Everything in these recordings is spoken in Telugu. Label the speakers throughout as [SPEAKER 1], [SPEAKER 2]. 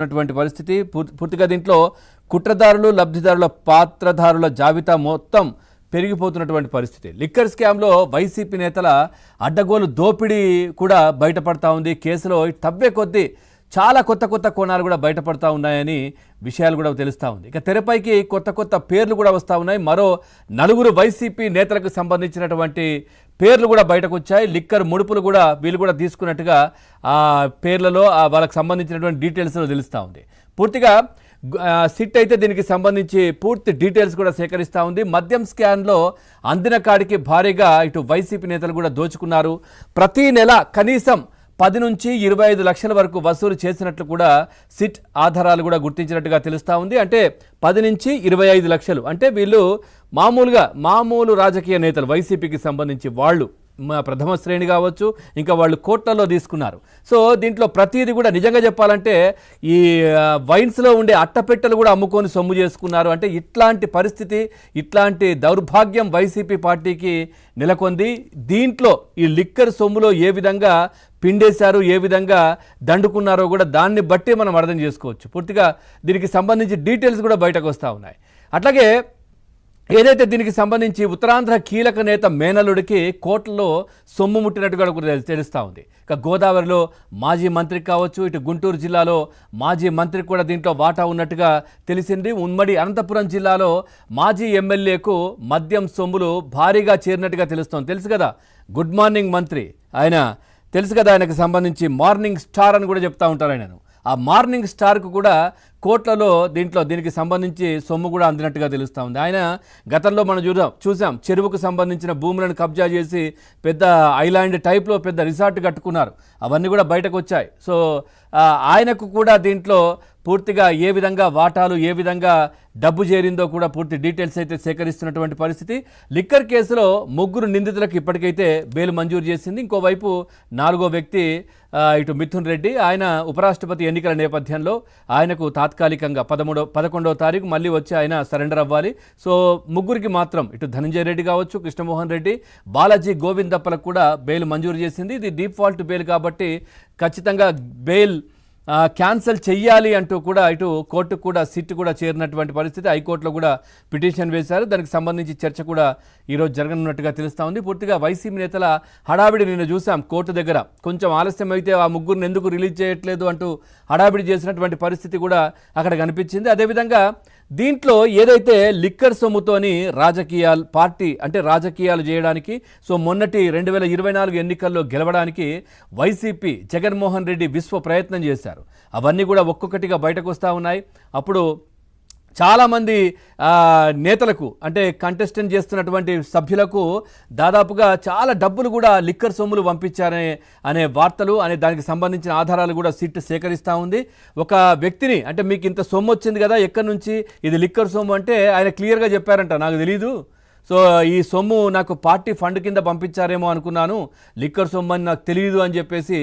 [SPEAKER 1] ఉన్నటువంటి పరిస్థితి పూర్తిగా దీంట్లో కుట్రదారులు లబ్ధిదారుల పాత్రధారుల జాబితా మొత్తం పెరిగిపోతున్నటువంటి పరిస్థితి. లిక్కర్ స్కామ్లో వైసీపీ నేతల అడ్డగోలు దోపిడీ కూడా బయటపడతా ఉంది. కేసులో తవ్వే కొద్దీ చాలా కొత్త కోణాలు కూడా బయటపడతా ఉన్నాయని విషయాలు కూడా తెలుస్తూ ఉంది. ఇక తెరపైకి కొత్త పేర్లు కూడా వస్తూ ఉన్నాయి. మరో 4 వైసీపీ నేతలకు సంబంధించినటువంటి పేర్లు కూడా బయటకు వచ్చాయి. లిక్కర్ ముడుపులు కూడా వీళ్ళు కూడా తీసుకున్నట్టుగా ఆ పేర్లలో వాళ్ళకి సంబంధించినటువంటి డీటెయిల్స్లో తెలుస్తూ ఉంది. పూర్తిగా సిట్ అయితే దీనికి సంబంధించి పూర్తి డీటెయిల్స్ కూడా సేకరిస్తూ ఉంది. మద్యం స్కామ్లో అందిన కాడికి భారీగా ఇటు వైసీపీ నేతలు కూడా దోచుకున్నారు. ప్రతి నెల కనీసం 10 నుంచి 25 లక్షల వరకు వసూలు చేసినట్లు కూడా సిట్ ఆధారాలు కూడా గుర్తించినట్టుగా తెలుస్తూ ఉంది. అంటే 10 నుంచి 25 లక్షలు అంటే వీళ్ళు మామూలు రాజకీయ నేతలు వైసీపీకి సంబంధించి వాళ్ళు ప్రథమ శ్రేణి కావచ్చు, ఇంకా వాళ్ళు కోట్లలో తీసుకున్నారు. సో దీంట్లో ప్రతిదీ కూడా నిజంగా చెప్పాలంటే ఈ వైన్స్లో ఉండే అట్టపెట్టెలు కూడా అమ్ముకొని సొమ్ము చేసుకున్నారు. అంటే ఇట్లాంటి పరిస్థితి, ఇట్లాంటి దౌర్భాగ్యం వైసీపీ పార్టీకి నెలకొంది. దీంట్లో ఈ లిక్కర్ సొమ్ములో ఏ విధంగా పిండేశారు, ఏ విధంగా దండుకున్నారో కూడా దాన్ని బట్టి మనం అర్థం చేసుకోవచ్చు. పూర్తిగా దీనికి సంబంధించి డీటెయిల్స్ కూడా బయటకు వస్తూ ఉన్నాయి. అట్లాగే ఏదైతే దీనికి సంబంధించి ఉత్తరాంధ్ర కీలక నేత మేనల్లుడికి కోట్లలో సొమ్ము ముట్టినట్టుగా కూడా తెలుస్తూ ఉంది. ఇక గోదావరిలో మాజీ మంత్రికి కావచ్చు, ఇటు గుంటూరు జిల్లాలో మాజీ మంత్రికి కూడా దీంట్లో వాటా ఉన్నట్టుగా తెలిసింది. ఉమ్మడి అనంతపురం జిల్లాలో మాజీ ఎమ్మెల్యేకు మద్యం సొమ్ములు భారీగా చేరినట్టుగా తెలుస్తోంది. తెలుసు కదా గుడ్ మార్నింగ్ మంత్రి ఆయన, తెలుసు కదా ఆయనకు సంబంధించి మార్నింగ్ స్టార్ అని కూడా చెప్తా ఉంటారు ఆయనను. ఆ మార్నింగ్ స్టార్కు కూడా కోట్లలో దీనికి సంబంధించి సొమ్ము కూడా అందినట్టుగా తెలుస్తూ ఉంది. ఆయన గతంలో మనం చూసాం చెరువుకు సంబంధించిన భూములను కబ్జా చేసి పెద్ద ఐలాండ్ టైప్లో పెద్ద రిసార్ట్ కట్టుకున్నారు. అవన్నీ కూడా బయటకు వచ్చాయి. సో ఆయనకు కూడా దీంట్లో పూర్తిగా ఏ విధంగా వాటాలు, ఏ విధంగా డబ్బు చేరిందో కూడా పూర్తి డీటెయిల్స్ అయితే సేకరిస్తున్నటువంటి పరిస్థితి. లిక్కర్ కేసులో 3 నిందితులకు ఇప్పటికైతే బెయిల్ మంజూరు చేసింది. ఇంకోవైపు 4వ వ్యక్తి ఇటు మిథున్ రెడ్డి, ఆయన ఉపరాష్ట్రపతి ఎన్నికల నేపథ్యంలో ఆయనకు తాత్కాలికంగా 11వ తారీఖు మళ్ళీ వచ్చి ఆయన సరెండర్ అవ్వాలి. సో 3కి మాత్రం ఇటు ధనంజయ రెడ్డి కావచ్చు, కృష్ణమోహన్ రెడ్డి, బాలాజీ గోవిందప్పలకు కూడా బెయిల్ మంజూరు చేసింది. ఇది డిఫాల్ట్ బెయిల్ కాబట్టి ఖచ్చితంగా బెయిల్ క్యాన్సల్ చెయ్యాలి అంటూ కూడా ఇటు కోర్టుకు కూడా సిట్ కూడా చేరినటువంటి పరిస్థితి. హైకోర్టులో కూడా పిటిషన్ వేశారు. దానికి సంబంధించి చర్చ కూడా ఈరోజు జరగనున్నట్టుగా తెలుస్తూ ఉంది. పూర్తిగా వైసీపీ నేతల హడావిడి నిన్న చూసాం కోర్టు దగ్గర. కొంచెం ఆలస్యం అయితే ఆ 3 ఎందుకు రిలీజ్ చేయట్లేదు అంటూ హడావిడి చేసినటువంటి పరిస్థితి కూడా అక్కడ కనిపించింది. అదేవిధంగా దీంట్లో ఏదైతే లిక్కర్ సొమ్ముతోని రాజకీయాలు చేయడానికి, సో మొన్నటి 2024 ఎన్నికల్లో గెలవడానికి వైసీపీ జగన్మోహన్ రెడ్డి విశ్వ ప్రయత్నం చేశారు. అవన్నీ కూడా ఒక్కొక్కటిగా బయటకు వస్తూ ఉన్నాయి. అప్పుడు చాలామంది నేతలకు అంటే కంటెస్టెంట్ చేస్తున్నటువంటి సభ్యులకు దాదాపుగా చాలా డబ్బులు కూడా లిక్కర్ సొమ్ములు పంపించారనే వార్తలు దానికి సంబంధించిన ఆధారాలు కూడా సిట్ సేకరిస్తూ ఉంది. ఒక వ్యక్తిని అంటే మీకు ఇంత సొమ్ము వచ్చింది కదా, ఎక్కడి నుంచి ఇది లిక్కర్ సొమ్ము అంటే ఆయన క్లియర్గా చెప్పారంట, నాకు తెలీదు, సో ఈ సొమ్ము నాకు పార్టీ ఫండ్ కింద పంపించారేమో అనుకున్నాను, లిక్కర్ సొమ్ము అని నాకు తెలియదు అని చెప్పేసి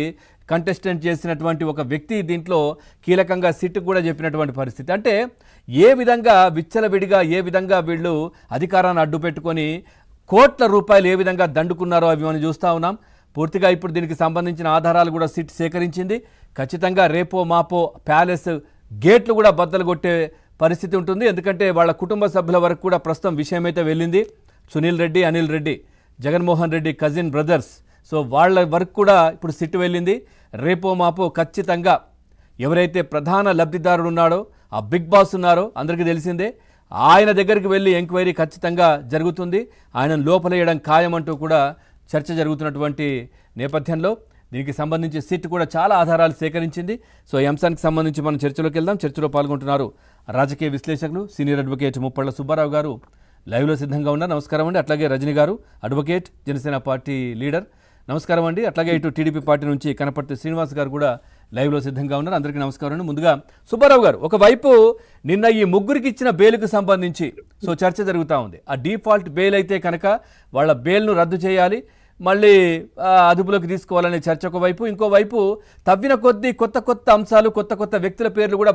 [SPEAKER 1] కంటెస్టెంట్ చేసినటువంటి ఒక వ్యక్తి దీంట్లో కీలకంగా సిట్ కూడా చెప్పినటువంటి పరిస్థితి. అంటే ఏ విధంగా విచ్చలవిడిగా ఏ విధంగా వీళ్ళు అధికారాన్ని అడ్డు పెట్టుకొని కోట్ల రూపాయలు ఏ విధంగా దండుకున్నారో అవి మనం చూస్తూ ఉన్నాం. పూర్తిగా ఇప్పుడు దీనికి సంబంధించిన ఆధారాలు కూడా సిట్ సేకరించింది. ఖచ్చితంగా రేపో మాపో ప్యాలెస్ గేట్లు కూడా బద్దలు కొట్టే పరిస్థితి ఉంటుంది. ఎందుకంటే వాళ్ళ కుటుంబ సభ్యుల వరకు కూడా ప్రస్తుతం విషయం అయితే వెళ్ళింది. Sunil Reddy, Anil Reddy, Jaganmohan Reddy cousin brothers, so వాళ్ళ వరకు కూడా ఇప్పుడు సిట్ వెళ్ళింది. రేపో మాపో ఖచ్చితంగా ఎవరైతే ప్రధాన లబ్ధిదారుడు ఉన్నాడో, ఆ బిగ్ బాస్ ఉన్నారో అందరికీ తెలిసిందే, ఆయన దగ్గరికి వెళ్ళి ఎంక్వైరీ ఖచ్చితంగా జరుగుతుంది. ఆయనను లోపలేయడం ఖాయమంటూ కూడా చర్చ జరుగుతున్నటువంటి నేపథ్యంలో దీనికి సంబంధించి సిట్ కూడా చాలా ఆధారాలు సేకరించింది. సో ఈ అంశానికి సంబంధించి మనం చర్చలోకి వెళ్దాం. చర్చలో పాల్గొంటున్నారు రాజకీయ విశ్లేషకులు సీనియర్ అడ్వకేట్ ముప్పళ్ళ సుబ్బారావు గారు లైవ్లో సిద్ధంగా ఉన్నారు. నమస్కారం అండి. అట్లాగే రజని గారు అడ్వకేట్, జనసేన పార్టీ లీడర్, నమస్కారం అండి. అట్లాగే ఇటు టీడీపీ పార్టీ నుంచి కనపర్తి శ్రీనివాస్ గారు కూడా లైవ్లో సిద్ధంగా ఉన్నారు. అందరికీ నమస్కారం అండి. ముందుగా సుబ్బారావు గారు, ఒకవైపు నిన్న ఈ 3కి ఇచ్చిన బెయిల్కు సంబంధించి సో చర్చ జరుగుతూ ఉంది. ఆ డిఫాల్ట్ బెయిల్ అయితే కనుక వాళ్ళ బెయిల్ను రద్దు చేయాలి, మళ్ళీ అదుపులోకి తీసుకోవాలనే చర్చ ఒకవైపు, ఇంకోవైపు తవ్విన కొద్దీ కొత్త అంశాలు, కొత్త వ్యక్తుల పేర్లు కూడా